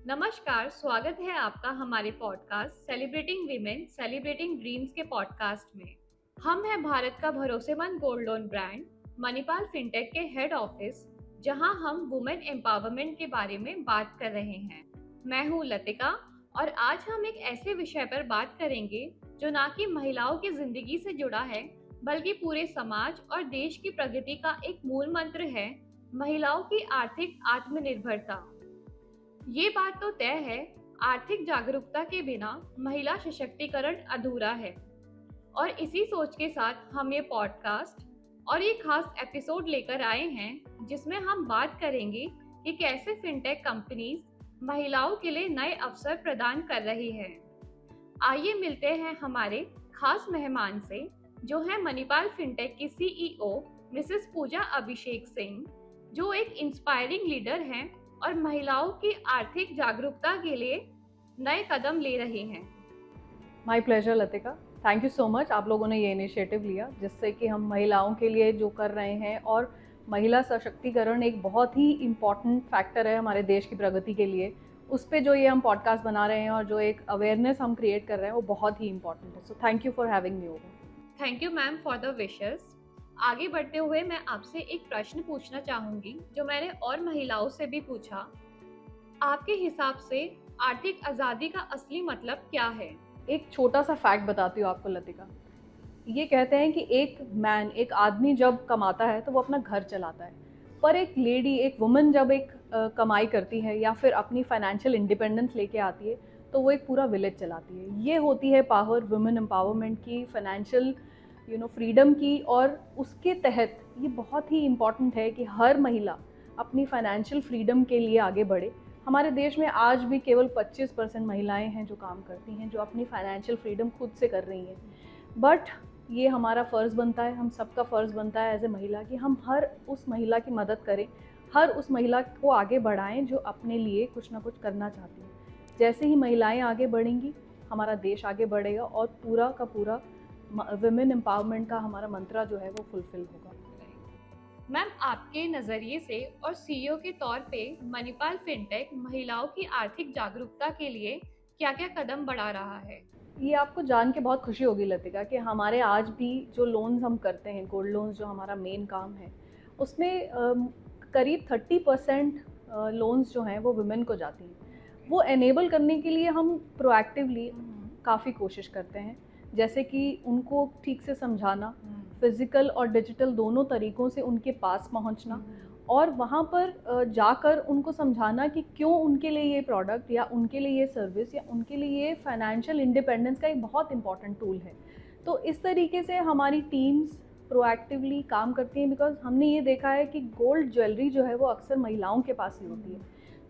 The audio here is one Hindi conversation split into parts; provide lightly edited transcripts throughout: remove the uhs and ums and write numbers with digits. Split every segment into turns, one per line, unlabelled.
नमस्कार, स्वागत है आपका हमारे podcast celebrating women celebrating dreams के पॉडकास्ट में। हम हैं भारत का भरोसेमंद gold loan brand Manipal fintech के हेड ऑफिस, जहां हम वुमेन एम्पावरमेंट के बारे में बात कर रहे हैं। मैं हूं लतिका और आज हम एक ऐसे विषय पर बात करेंगे जो ना कि महिलाओं की जिंदगी से जुड़ा है, बल्कि पूरे समाज और देश की प्रगति का एक मूल मंत्र है, महिलाओं की आर्थिक आत्मनिर्भरता। ये बात तो तय है, आर्थिक जागरूकता के बिना महिला सशक्तिकरण अधूरा है। और इसी सोच के साथ हम ये पॉडकास्ट और ये खास एपिसोड लेकर आए हैं, जिसमें हम बात करेंगे कि कैसे फिनटेक कंपनीज महिलाओं के लिए नए अवसर प्रदान कर रही है। आइए मिलते हैं हमारे खास मेहमान से, जो है मणिपाल फिनटेक की सीईओ मिसेस पूजा अभिषेक सिंह, जो एक इंस्पायरिंग लीडर हैं और महिलाओं की आर्थिक जागरूकता के लिए नए कदम ले रही हैं।
My pleasure Latika, thank you so much. आप लोगों ने ये इनिशिएटिव लिया जिससे कि हम महिलाओं के लिए जो कर रहे हैं, और महिला सशक्तिकरण एक बहुत ही इम्पॉर्टेंट फैक्टर है हमारे देश की प्रगति के लिए। उस पे जो ये हम पॉडकास्ट बना रहे हैं और जो एक अवेयरनेस हम क्रिएट कर रहे हैं वो बहुत ही इम्पॉर्टेंट है। So thank you for having me over.
Thank you ma'am for the wishes. आगे बढ़ते हुए मैं आपसे एक प्रश्न पूछना चाहूंगी, जो मैंने और महिलाओं से भी पूछा। आपके हिसाब से आर्थिक आजादी का असली मतलब क्या है?
एक छोटा सा फैक्ट बताती हूँ आपको लतिका। ये कहते हैं कि एक आदमी जब कमाता है तो वो अपना घर चलाता है, पर एक लेडी, एक वुमन जब एक कमाई करती है या फिर अपनी फाइनेंशियल इंडिपेंडेंस लेके आती है तो वो एक पूरा विलेज चलाती है। ये होती है पावर वुमेन एम्पावरमेंट की, फाइनेंशियल फ्रीडम की। और उसके तहत ये बहुत ही इम्पॉर्टेंट है कि हर महिला अपनी फाइनेंशियल फ्रीडम के लिए आगे बढ़े। हमारे देश में आज भी केवल 25% महिलाएं हैं जो काम करती हैं, जो अपनी फाइनेंशियल फ्रीडम खुद से कर रही हैं। बट ये हमारा फ़र्ज़ बनता है, हम सबका फ़र्ज़ बनता है एज ए महिला कि हम हर उस महिला की मदद करें, हर उस महिला को आगे बढ़ाएं जो अपने लिए कुछ ना कुछ करना चाहती है। जैसे ही महिलाएं आगे बढ़ेंगी, हमारा देश आगे बढ़ेगा और पूरा का पूरा वुमेन एम्पावरमेंट का हमारा मंत्रा जो है वो फुलफिल होगा।
मैम, आपके नजरिए से और सीईओ के तौर पे मणिपाल फिनटेक महिलाओं की आर्थिक जागरूकता के लिए क्या क्या कदम बढ़ा रहा है?
ये आपको जान के बहुत खुशी होगी लतिका कि हमारे आज भी जो लोन्स हम करते हैं, गोल्ड लोन्स जो हमारा मेन काम है, उसमें करीब 30% लोन्स जो हैं वो वुमेन को जाती हैं। वो एनेबल करने के लिए हम प्रोएक्टिवली काफ़ी कोशिश करते हैं, जैसे कि उनको ठीक से समझाना, फिज़िकल और डिजिटल दोनों तरीक़ों से उनके पास पहुंचना, और वहाँ पर जाकर उनको समझाना कि क्यों उनके लिए ये प्रोडक्ट या उनके लिए ये सर्विस या उनके लिए ये फाइनेंशियल इंडिपेंडेंस का एक बहुत इंपॉर्टेंट टूल है। तो इस तरीके से हमारी टीम्स प्रोएक्टिवली काम करती हैं, बिकॉज हमने ये देखा है कि गोल्ड ज्वेलरी जो है वो अक्सर महिलाओं के पास ही होती है।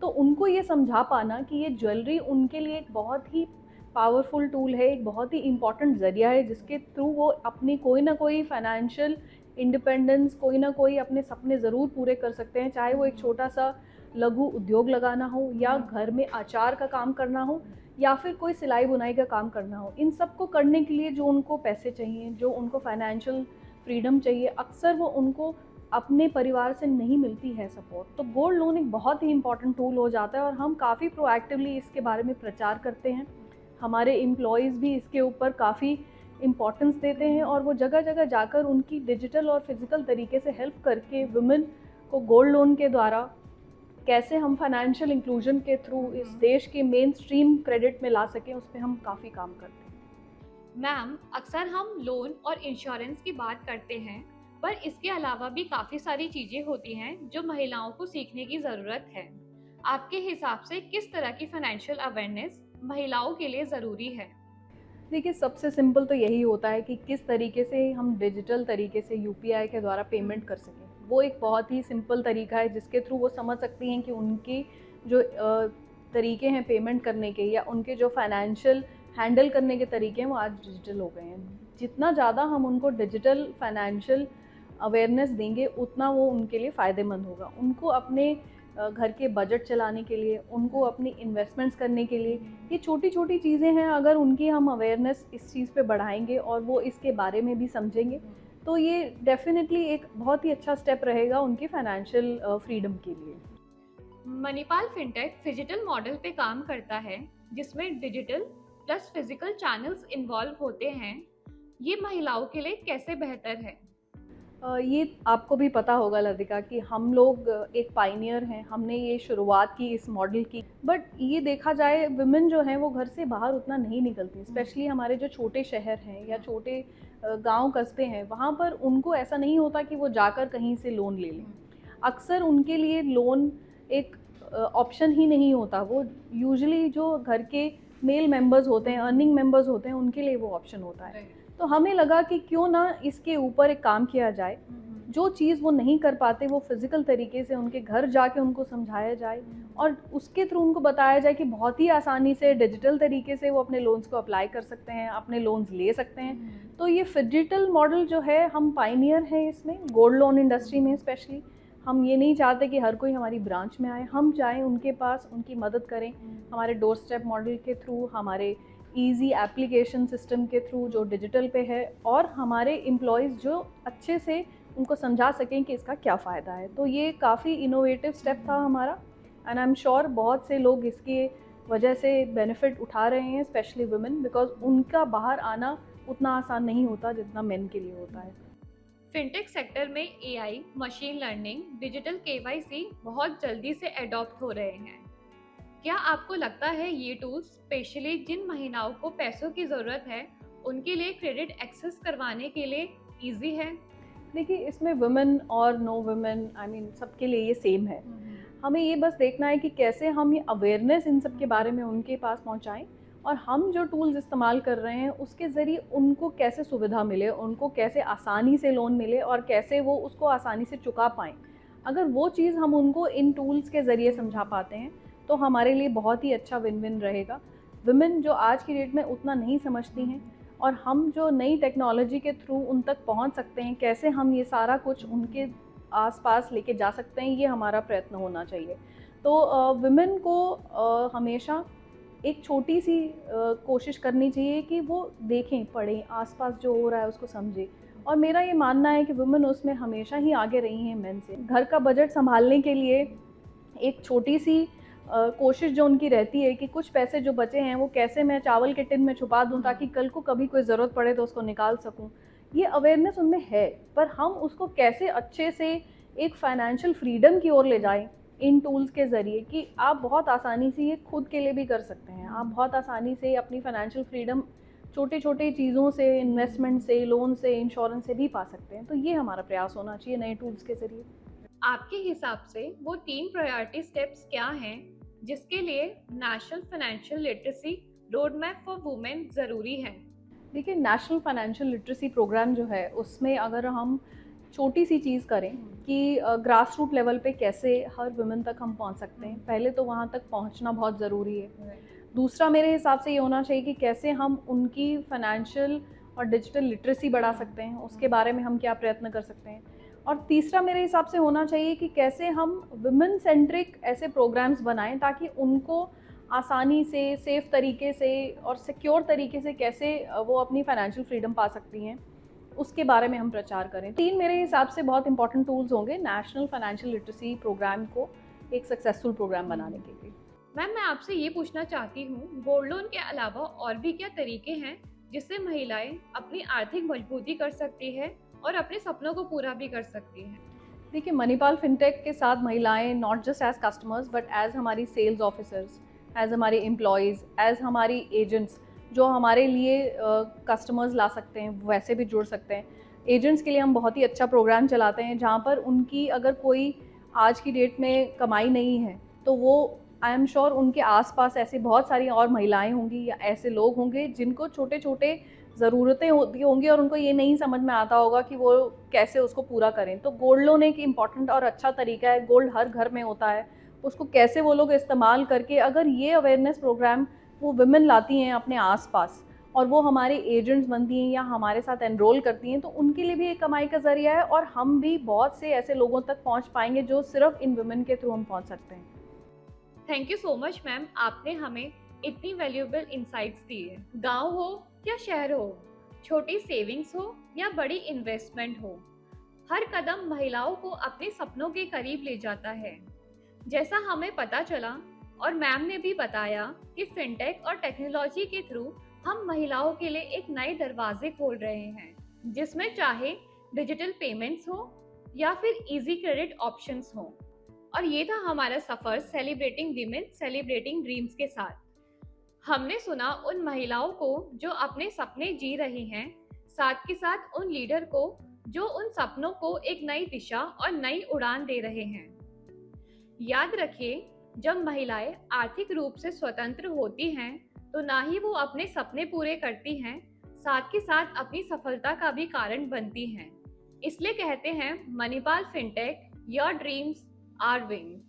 तो उनको ये समझा पाना कि ये ज्वेलरी उनके लिए एक बहुत ही पावरफुल टूल है, एक बहुत ही इम्पॉर्टेंट ज़रिया है जिसके थ्रू वो अपनी कोई ना कोई फाइनेंशियल इंडिपेंडेंस, कोई ना कोई अपने सपने ज़रूर पूरे कर सकते हैं। चाहे वो एक छोटा सा लघु उद्योग लगाना हो, या घर में अचार का काम करना हो, या फिर कोई सिलाई बुनाई का काम करना हो। इन सब को करने के लिए जो उनको पैसे चाहिए, जो उनको फाइनेंशियल फ्रीडम चाहिए, अक्सर वो उनको अपने परिवार से नहीं मिलती है सपोर्ट। तो गोल्ड लोन एक बहुत ही इंपॉर्टेंट टूल हो जाता है, और हम काफ़ी प्रोएक्टिवली इसके बारे में प्रचार करते हैं। हमारे एम्प्लॉयज़ भी इसके ऊपर काफ़ी इम्पॉर्टेंस देते हैं, और वो जगह जगह जाकर उनकी डिजिटल और फिज़िकल तरीके से हेल्प करके वुमेन को गोल्ड लोन के द्वारा कैसे हम फाइनेंशियल इंक्लूजन के थ्रू इस देश के मेन स्ट्रीम क्रेडिट में ला सकें, उस पर हम काफ़ी काम करते हैं।
मैम, अक्सर हम लोन और इंश्योरेंस की बात करते हैं, पर इसके अलावा भी काफ़ी सारी चीज़ें होती हैं जो महिलाओं को सीखने की ज़रूरत है। आपके हिसाब से किस तरह की फाइनेंशियल अवेयरनेस महिलाओं के लिए ज़रूरी है?
देखिए, सबसे सिंपल तो यही होता है कि किस तरीके से हम डिजिटल तरीके से यूपीआई के द्वारा पेमेंट कर सकें। वो एक बहुत ही सिंपल तरीका है जिसके थ्रू वो समझ सकती हैं कि उनकी जो तरीके हैं पेमेंट करने के, या उनके जो फाइनेंशियल हैंडल करने के तरीके हैं, वो आज डिजिटल हो गए हैं। जितना ज़्यादा हम उनको डिजिटल फाइनेंशियल अवेयरनेस देंगे, उतना वो उनके लिए फ़ायदेमंद होगा। उनको अपने घर के बजट चलाने के लिए, उनको अपनी इन्वेस्टमेंट्स करने के लिए, ये छोटी छोटी चीज़ें हैं। अगर उनकी हम अवेयरनेस इस चीज़ पे बढ़ाएंगे और वो इसके बारे में भी समझेंगे, तो ये डेफिनेटली एक बहुत ही अच्छा स्टेप रहेगा उनकी फाइनेंशियल फ्रीडम के लिए।
मणिपाल फिनटेक फिजिटल मॉडल पे काम करता है, जिसमें digital plus physical channels involve होते हैं। ये महिलाओं के लिए कैसे बेहतर है?
ये आपको भी पता होगा लतिका कि हम लोग एक पाइनियर हैं, हमने ये शुरुआत की इस मॉडल की। बट ये देखा जाए विमेन जो हैं वो घर से बाहर उतना नहीं निकलती, स्पेशली हमारे जो छोटे शहर हैं या छोटे गांव कस्बे हैं, वहाँ पर उनको ऐसा नहीं होता कि वो जाकर कहीं से लोन ले लें। अक्सर उनके लिए लोन एक ऑप्शन ही नहीं होता। वो यूजुअली जो घर के मेल मेंबर्स होते हैं, अर्निंग मेंबर्स होते हैं, उनके लिए वो ऑप्शन होता है। तो हमें लगा कि क्यों ना इसके ऊपर एक काम किया जाए। जो चीज़ वो नहीं कर पाते वो फिज़िकल तरीके से उनके घर जाके उनको समझाया जाए और उसके थ्रू उनको बताया जाए कि बहुत ही आसानी से डिजिटल तरीके से वो अपने लोन्स को अप्लाई कर सकते हैं, अपने लोन्स ले सकते हैं। तो ये फिजिटल मॉडल जो है, हम पाइनियर हैं इसमें, गोल्ड लोन इंडस्ट्री में स्पेशली। हम ये नहीं चाहते कि हर कोई हमारी ब्रांच में आए, हम चाहें उनके पास, उनकी मदद करें हमारे डोर स्टेप मॉडल के थ्रू, हमारे ईजी एप्लीकेशन सिस्टम के थ्रू जो डिजिटल पे है, और हमारे एम्प्लॉयज़ जो अच्छे से उनको समझा सकें कि इसका क्या फ़ायदा है। तो ये काफ़ी इनोवेटिव स्टेप था हमारा, एंड आई एम श्योर बहुत से लोग इसके वजह से बेनिफिट उठा रहे हैं, स्पेशली वुमेन, बिकॉज उनका बाहर आना उतना आसान नहीं होता जितना मेन के लिए होता है।
फिनटेक सेक्टर में AI, machine learning, digital KYC बहुत जल्दी से अडॉप्ट हो रहे हैं। क्या आपको लगता है ये टूल्स स्पेशली जिन महिलाओं को पैसों की ज़रूरत है उनके लिए क्रेडिट एक्सेस करवाने के लिए इजी है?
देखिए, इसमें वुमेन और नो वुमेन, आई मीन सबके लिए ये सेम है। हमें ये बस देखना है कि कैसे हम ये अवेयरनेस इन सब के बारे में उनके पास पहुंचाएं, और हम जो टूल्स इस्तेमाल कर रहे हैं उसके ज़रिए उनको कैसे सुविधा मिले, उनको कैसे आसानी से लोन मिले और कैसे वो उसको आसानी से चुका पाएँ। अगर वो चीज़ हम उनको इन टूल्स के ज़रिए समझा पाते हैं तो हमारे लिए बहुत ही अच्छा विन विन रहेगा। विमेन जो आज की डेट में उतना नहीं समझती हैं, और हम जो नई टेक्नोलॉजी के थ्रू उन तक पहुंच सकते हैं, कैसे हम ये सारा कुछ उनके आसपास लेके जा सकते हैं, ये हमारा प्रयत्न होना चाहिए। तो विमेन को हमेशा एक छोटी सी कोशिश करनी चाहिए कि वो देखें, पढ़ें, आसपास जो हो रहा है उसको समझें। और मेरा ये मानना है कि वुमेन उसमें हमेशा ही आगे रही हैं मेन से। घर का बजट संभालने के लिए एक छोटी सी कोशिश जो उनकी रहती है कि कुछ पैसे जो बचे हैं वो कैसे मैं चावल के टिन में छुपा दूं ताकि कल को कभी कोई ज़रूरत पड़े तो उसको निकाल सकूं। ये अवेयरनेस उनमें है, पर हम उसको कैसे अच्छे से एक फाइनेंशियल फ्रीडम की ओर ले जाएं इन टूल्स के ज़रिए, कि आप बहुत आसानी से ये खुद के लिए भी कर सकते हैं। आप बहुत आसानी से अपनी फाइनेंशियल फ्रीडम छोटे छोटे चीज़ों से, इन्वेस्टमेंट से, लोन से, इंश्योरेंस से भी पा सकते हैं। तो ये हमारा प्रयास होना चाहिए नए टूल्स के ज़रिए।
आपके हिसाब से वो 3 प्रायोरिटी स्टेप्स क्या हैं जिसके लिए national financial literacy road map for women ज़रूरी है?
देखिए, नेशनल फाइनेंशियल लिटरेसी प्रोग्राम जो है उसमें अगर हम छोटी सी चीज़ करें कि ग्रास रूट लेवल पे कैसे हर वुमेन तक हम पहुंच सकते हैं, पहले तो वहां तक पहुंचना बहुत ज़रूरी है। दूसरा मेरे हिसाब से ये होना चाहिए कि कैसे हम उनकी फाइनेंशियल और डिजिटल लिटरेसी बढ़ा सकते हैं, उसके बारे में हम क्या प्रयत्न कर सकते हैं। और तीसरा मेरे हिसाब से होना चाहिए कि कैसे हम वुमेन सेंट्रिक ऐसे प्रोग्राम्स बनाएं ताकि उनको आसानी से, सेफ तरीके से और सिक्योर तरीके से कैसे वो अपनी फाइनेंशियल फ्रीडम पा सकती हैं, उसके बारे में हम प्रचार करें। 3 मेरे हिसाब से बहुत इंपॉर्टेंट टूल्स होंगे नेशनल फाइनेंशियल लिटरेसी प्रोग्राम को एक सक्सेसफुल प्रोग्राम बनाने के लिए।
मैम, मैं आपसे ये पूछना चाहती हूँ, गोल्ड लोन के अलावा और भी क्या तरीके हैं जिससे महिलाएं अपनी आर्थिक मजबूती कर सकती है और अपने सपनों को पूरा भी कर सकती हैं?
देखिए, मणिपाल फिनटेक के साथ महिलाएं not just as customers but as हमारी सेल्स ऑफिसर्स, एज हमारे एम्प्लॉयज़, एज हमारी एजेंट्स जो हमारे लिए कस्टमर्स ला सकते हैं, वैसे भी जुड़ सकते हैं। एजेंट्स के लिए हम बहुत ही अच्छा प्रोग्राम चलाते हैं जहाँ पर उनकी अगर कोई आज की डेट में कमाई नहीं है तो वो, आई एम श्योर उनके आसपास ऐसी बहुत सारी और महिलाएं होंगी या ऐसे लोग होंगे जिनको छोटे छोटे ज़रूरतें होती होंगी और उनको ये नहीं समझ में आता होगा कि वो कैसे उसको पूरा करें। तो गोल्ड लोन एक इम्पॉर्टेंट और अच्छा तरीका है। गोल्ड हर घर में होता है, उसको कैसे वो लोग इस्तेमाल करके, अगर ये अवेयरनेस प्रोग्राम वो विमेन लाती हैं अपने आसपास और वो हमारे एजेंट्स बनती हैं या हमारे साथ एनरोल करती हैं, तो उनके लिए भी एक कमाई का ज़रिया है और हम भी बहुत से ऐसे लोगों तक पहुँच पाएंगे जो सिर्फ इन विमेन के थ्रू हम पहुँच सकते हैं।
Thank you so much ma'am, आपने हमें इतनी वैल्यूएबल इंसाइट्स दिए। गांव हो या शहर हो, छोटी सेविंग्स हो या बड़ी इन्वेस्टमेंट हो, हर कदम महिलाओं को अपने सपनों के करीब ले जाता है। जैसा हमें पता चला और मैम ने भी बताया कि फिनटेक और टेक्नोलॉजी के थ्रू हम महिलाओं के लिए एक नए दरवाजे खोल रहे हैं, जिसमें चाहे डिजिटल पेमेंट्स हो या फिर इजी क्रेडिट ऑप्शंस हो। और ये था हमारा सफर सेलिब्रेटिंग वीमेन सेलिब्रेटिंग ड्रीम्स के साथ। हमने सुना उन महिलाओं को जो अपने सपने जी रही हैं, साथ के साथ उन लीडर को जो उन सपनों को एक नई दिशा और नई उड़ान दे रहे हैं। याद रखिए, जब महिलाएं आर्थिक रूप से स्वतंत्र होती हैं तो ना ही वो अपने सपने पूरे करती हैं, साथ के साथ अपनी सफलता का भी कारण बनती हैं। इसलिए कहते हैं Manipal fintech, your dreams are wings.